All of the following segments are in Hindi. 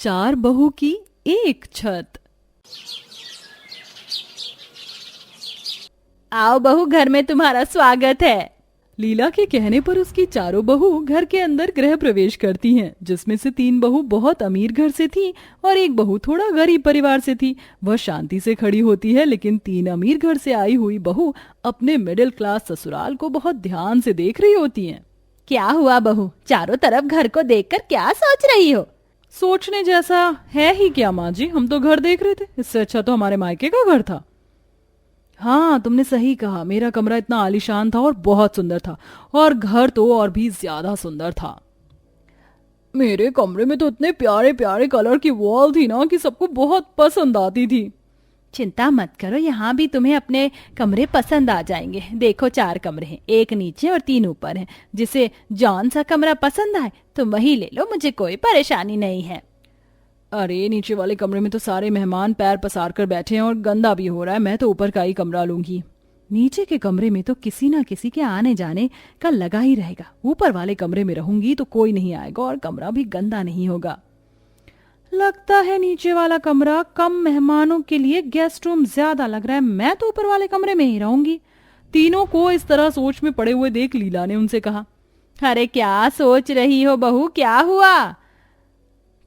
चार बहू की एक छत। आओ बहू, घर में तुम्हारा स्वागत है। लीला के कहने पर उसकी चारों बहू घर के अंदर गृह प्रवेश करती हैं, जिसमें से तीन बहू बहुत अमीर घर से थी और एक बहू थोड़ा गरीब परिवार से थी। वह शांति से खड़ी होती है, लेकिन तीन अमीर घर से आई हुई बहू अपने मिडिल क्लास ससुराल को बहुत ध्यान से देख रही होती हैं। क्या हुआ बहू, चारों तरफ घर को देखकर क्या सोच रही हो? सोचने जैसा है ही क्या माँ जी, हम तो घर देख रहे थे, इससे अच्छा तो हमारे मायके का घर था। हाँ, तुमने सही कहा, मेरा कमरा इतना आलीशान था और बहुत सुंदर था, और घर तो और भी ज्यादा सुंदर था। मेरे कमरे में तो इतने प्यारे प्यारे कलर की वॉल थी ना कि सबको बहुत पसंद आती थी। चिंता मत करो, यहाँ भी तुम्हें अपने कमरे पसंद आ जाएंगे। देखो 4 कमरे हैं, एक नीचे और 3 ऊपर हैं। जिसे जौन सा कमरा पसंद आए तुम वही ले लो, मुझे कोई परेशानी नहीं है। अरे नीचे वाले कमरे में तो सारे मेहमान पैर पसार कर बैठे हैं और गंदा भी हो रहा है, मैं तो ऊपर का ही कमरा लूंगी। नीचे के कमरे में तो किसी ना किसी के आने जाने का लगा ही रहेगा, ऊपर वाले कमरे में रहूंगी तो कोई नहीं आएगा और कमरा भी गंदा नहीं होगा। लगता है नीचे वाला कमरा कम मेहमानों के लिए गेस्ट रूम ज्यादा लग रहा है, मैं तो ऊपर वाले कमरे में ही रहूंगी। तीनों को इस तरह सोच में पड़े हुए देख लीला ने उनसे कहा, अरे क्या सोच रही हो बहू, क्या हुआ?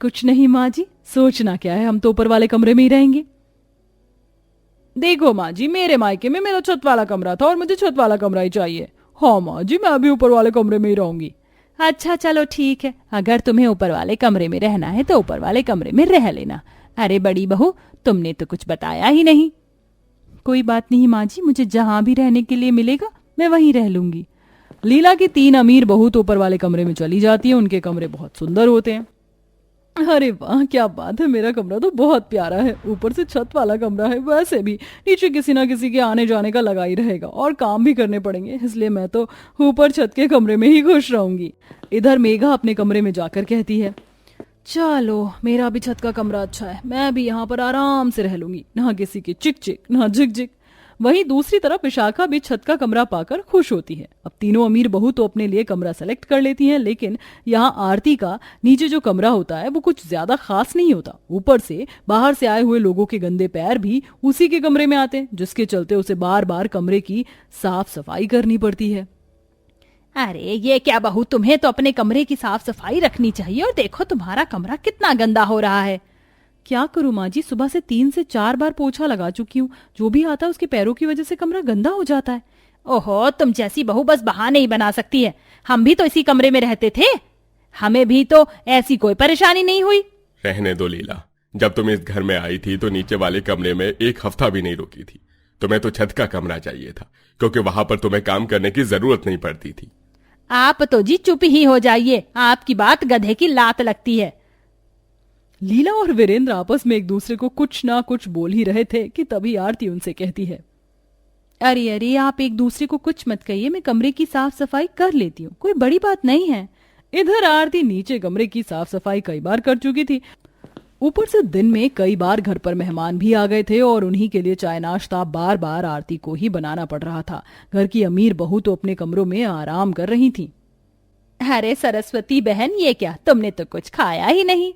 कुछ नहीं माँ जी, सोचना क्या है, हम तो ऊपर वाले कमरे में ही रहेंगे। देखो माँ जी, मेरे मायके में मेरा छत वाला कमरा था और मुझे छत वाला कमरा ही चाहिए। हाँ माँ जी, मैं अभी ऊपर वाले कमरे में ही रहूंगी। अच्छा चलो ठीक है, अगर तुम्हें ऊपर वाले कमरे में रहना है तो ऊपर वाले कमरे में रह लेना। अरे बड़ी बहू, तुमने तो कुछ बताया ही नहीं। कोई बात नहीं माँ जी, मुझे जहां भी रहने के लिए मिलेगा मैं वहीं रह लूंगी। लीला की 3 अमीर बहू तो ऊपर वाले कमरे में चली जाती है, उनके कमरे बहुत सुंदर होते हैं। अरे वाह, क्या बात है, मेरा कमरा तो बहुत प्यारा है, ऊपर से छत वाला कमरा है, वैसे भी नीचे किसी ना किसी के आने जाने का लगा ही रहेगा और काम भी करने पड़ेंगे, इसलिए मैं तो ऊपर छत के कमरे में ही खुश रहूंगी। इधर मेघा अपने कमरे में जाकर कहती है, चलो मेरा भी छत का कमरा अच्छा है, मैं भी यहाँ पर आराम से रह लूंगी, ना किसी की चिक चिक ना झिक झिक। वहीं दूसरी तरफ विशाखा भी छत का कमरा पाकर खुश होती है। अब तीनों अमीर बहू तो अपने लिए कमरा सेलेक्ट कर लेती हैं, लेकिन यहाँ आरती का नीचे जो कमरा होता है वो कुछ ज्यादा खास नहीं होता। ऊपर से बाहर से आए हुए लोगों के गंदे पैर भी उसी के कमरे में आते हैं, जिसके चलते उसे बार बार कमरे की साफ सफाई करनी पड़ती है। अरे ये क्या बहू, तुम्हें तो अपने कमरे की साफ सफाई रखनी चाहिए, और देखो तुम्हारा कमरा कितना गंदा हो रहा है। क्या करूं माँ जी, सुबह से 3 से 4 बार पोछा लगा चुकी हूँ, जो भी आता है उसके पैरों की वजह से कमरा गंदा हो जाता है। ओहो, तुम जैसी बहू बस बहाने ही बना सकती है, हम भी तो इसी कमरे में रहते थे, हमें भी तो ऐसी कोई परेशानी नहीं हुई। रहने दो लीला, जब तुम इस घर में आई थी तो नीचे वाले कमरे में 1 हफ्ता भी नहीं रुकी थी। तुम्हें तो छत का कमरा चाहिए था, क्योंकि वहां पर तुम्हें काम करने की जरूरत नहीं पड़ती थी। आप तो जी चुप ही हो जाइए, आपकी बात गधे की लात लगती है। लीला और वीरेंद्र आपस में एक दूसरे को कुछ ना कुछ बोल ही रहे थे कि तभी आरती उनसे कहती है, अरे अरे आप एक दूसरे को कुछ मत कहिए, मैं कमरे की साफ सफाई कर लेती हूँ, कोई बड़ी बात नहीं है। इधर आरती नीचे कमरे की साफ सफाई कई बार कर चुकी थी, ऊपर से दिन में कई बार घर पर मेहमान भी आ गए थे और उन्हीं के लिए चाय नाश्ता बार बार आरती को ही बनाना पड़ रहा था। घर की अमीर बहू तो अपने कमरों में आराम कर रही थी। अरे सरस्वती बहन, ये क्या, तुमने तो कुछ खाया ही नहीं।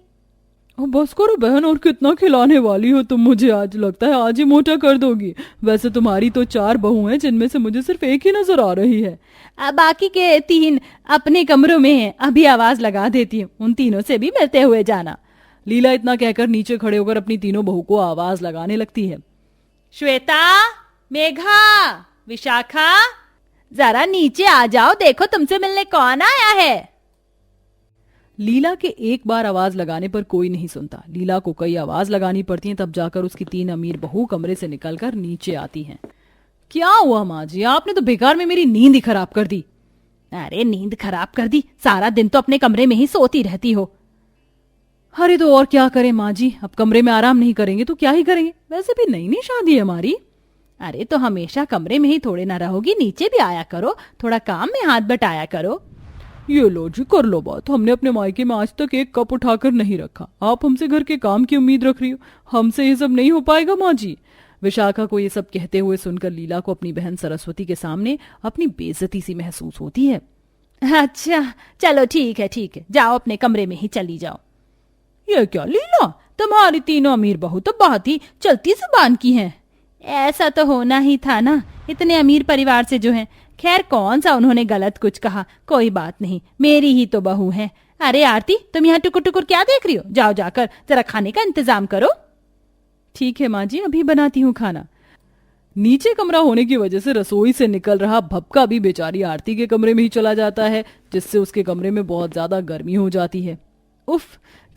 बस करो बहन, और कितना खिलाने वाली हो तुम मुझे, आज लगता है आज ही मोटा कर दोगी। वैसे तुम्हारी तो 4 बहू हैं, जिनमें से मुझे सिर्फ एक ही नजर आ रही है। बाकी के 3 अपने कमरों में हैं, अभी आवाज लगा देती हूँ, उन तीनों से भी मिलते हुए जाना। लीला इतना कहकर नीचे खड़े होकर अपनी तीनों बहू को आवाज लगाने लगती है, श्वेता, मेघा, विशाखा, जरा नीचे आ जाओ, देखो तुमसे मिलने कौन आया है। लीला के एक बार आवाज लगाने पर कोई नहीं सुनता। लीला को कई आवाज लगानी पड़ती है, तब जाकर उसकी 3 अमीर बहू कमरे से निकलकर नीचे आती हैं। क्या हुआ माँ जी, आपने तो बेकार में मेरी नींद ही खराब कर दी। अरे नींद खराब कर दी, सारा दिन तो अपने कमरे में ही सोती रहती हो। अरे तो और क्या करें माँ जी, अब कमरे में आराम नहीं करेंगे तो क्या ही करेंगे, वैसे भी नई नई शादी है हमारी। अरे तो हमेशा कमरे में ही थोड़े ना रहोगी, नीचे भी आया करो, थोड़ा काम में हाथ बटाया करो। ये लो जी, कर लो बात, हमने अपने मायके में आज तक एक कप उठाकर नहीं रखा, आप हमसे घर के काम की उम्मीद रख रही हो, हमसे ये सब नहीं हो पाएगा माँ जी। विशाखा को ये सब कहते हुए सुनकर लीला को अपनी बहन सरस्वती के सामने अपनी बेइज्जती सी महसूस होती है। अच्छा चलो ठीक है, जाओ अपने कमरे में ही चली जाओ। ये क्या लीला, तुम्हारी तीनों अमीर बहू तो बहुत ही चलती जुबान की हैं। ऐसा तो होना ही था ना, इतने अमीर परिवार से जो हैं। खैर कौन सा उन्होंने गलत कुछ कहा, कोई बात नहीं, मेरी ही तो बहू है। अरे आरती, तुम यहाँ टुकुर टुकुर क्या देख रही हो, जाओ जाकर जरा खाने का इंतजाम करो। ठीक है माँ जी, अभी बनाती हूँ खाना। नीचे कमरा होने की वजह से रसोई से निकल रहा भपका भी बेचारी आरती के कमरे में ही चला जाता है, जिससे उसके कमरे में बहुत ज्यादा गर्मी हो जाती है। उफ,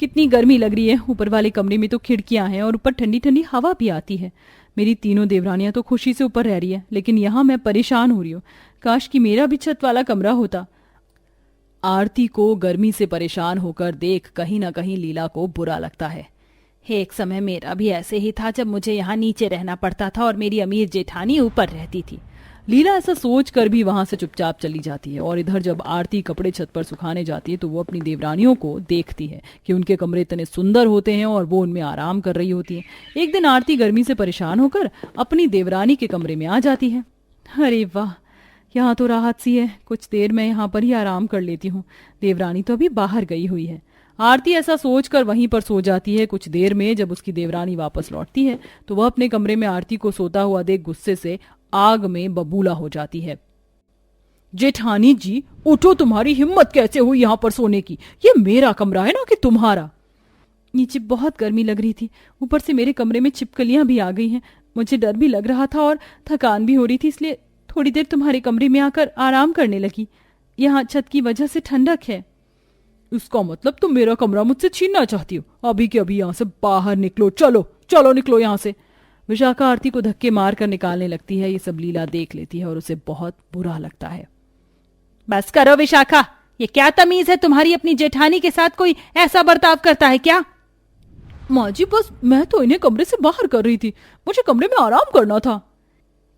कितनी गर्मी लग रही है। ऊपर वाले कमरे में तो खिड़कियां हैं और ऊपर ठंडी ठंडी हवा भी आती है। मेरी तीनों देवरानियां तो खुशी से ऊपर रह रही है, लेकिन यहाँ मैं परेशान हो रही हूँ। काश कि मेरा भी छत वाला कमरा होता। आरती को गर्मी से परेशान होकर देख कहीं ना कहीं लीला को बुरा लगता है। एक समय मेरा भी ऐसे ही था, जब मुझे यहाँ नीचे रहना पड़ता था और मेरी अमीर जेठानी ऊपर रहती थी। लीला ऐसा सोच कर भी वहां से चुपचाप चली जाती है और इधर जब आरती कपड़े छत पर सुखाने जाती है तो वो अपनी देवरानियों को देखती है कि उनके कमरे इतने सुंदर होते हैं और वो उनमें आराम कर रही होती है। एक दिन आरती गर्मी से परेशान होकर अपनी देवरानी के कमरे में आ जाती है। अरे वाह, यहाँ तो राहत सी है, कुछ देर मैं यहाँ पर ही आराम कर लेती हूँ। देवरानी तो अभी बाहर गई हुई है। आरती ऐसा सोचकर वहीं पर सो जाती है। कुछ देर में जब उसकी देवरानी वापस लौटती है तो वह अपने कमरे में आरती को सोता हुआ देख गुस्से से आग में बबूला हो जाती है। जेठानी जी उठो, तुम्हारी हिम्मत कैसे हुई यहाँ पर सोने की? ये मेरा कमरा है ना कि तुम्हारा? नीचे बहुत गर्मी लग रही थी, ऊपर से मेरे कमरे में छिपकलियां भी आ गई हैं। मुझे डर भी लग रहा था और थकान भी हो रही थी, इसलिए थोड़ी देर तुम्हारे कमरे में आकर आराम करने लगी। यहाँ छत की वजह से ठंडक है। इसका मतलब तुम मेरा कमरा मुझसे छीनना चाहती हो? अभी के अभी यहाँ से बाहर निकलो, चलो चलो निकलो यहाँ से। विशाखा आरती को धक्के मार कर निकालने लगती है। ये सब लीला देख लेती है और उसे बहुत बुरा लगता है। बस करो विशाखा, ये क्या तमीज है तुम्हारी? अपनी जेठानी के साथ कोई ऐसा बर्ताव करता है क्या? माँ जी बस मैं तो इन्हें कमरे से बाहर कर रही थी, मुझे कमरे में आराम करना था।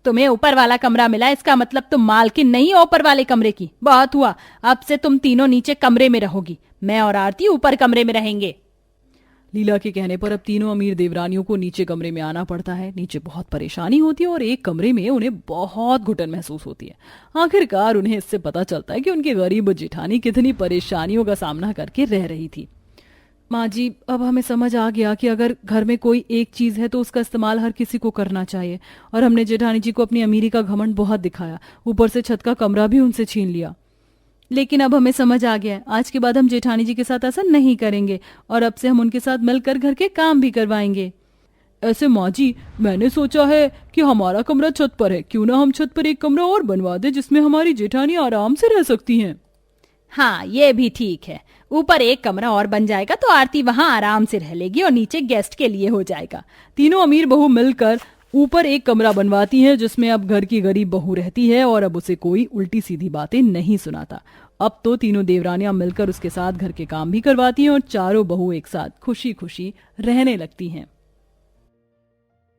तुम्हें ऊपर वाला कमरा मिला, इसका मतलब तुम मालकिन नहीं हो ऊपर वाले कमरे की। बहुत हुआ, अब से तुम तीनों नीचे कमरे में रहोगी, मैं और आरती ऊपर कमरे में रहेंगे। लीला के कहने पर अब तीनों अमीर देवरानियों को नीचे कमरे में आना पड़ता है। नीचे बहुत परेशानी होती है और एक कमरे में उन्हें बहुत घुटन महसूस होती है। आखिरकार उन्हें इससे पता चलता है कि उनकी गरीब जेठानी कितनी परेशानियों का सामना करके रह रही थी। माँ जी अब हमें समझ आ गया कि अगर घर में कोई एक चीज है तो उसका इस्तेमाल हर किसी को करना चाहिए, और हमने जेठानी जी को अपनी अमीरी का घमंड बहुत दिखाया, ऊपर से छत का कमरा भी उनसे छीन लिया। लेकिन अब हमें समझ आ गया है, आज के बाद हम जेठानी जी के साथ ऐसा नहीं करेंगे और अब से हम उनके साथ मिलकर घर के काम भी करवाएंगे। ऐसे माँ जी मैंने सोचा है कि हमारा कमरा छत पर है, क्यों ना हम छत पर एक कमरा और बनवा दे जिसमें हमारी जेठानी आराम से रह सकती हैं। हाँ ये भी ठीक है, ऊपर एक कमरा और बन जाएगा तो आरती वहां आराम से रह लेगी और नीचे गेस्ट के लिए हो जाएगा। तीनों अमीर बहू मिलकर ऊपर एक कमरा बनवाती हैं जिसमें अब घर की गरीब बहू रहती है और अब उसे कोई उल्टी सीधी बातें नहीं सुनाता। अब तो तीनों देवरानियां मिलकर उसके साथ घर के काम भी करवाती हैं और चारों बहू एक साथ खुशी खुशी रहने लगती हैं।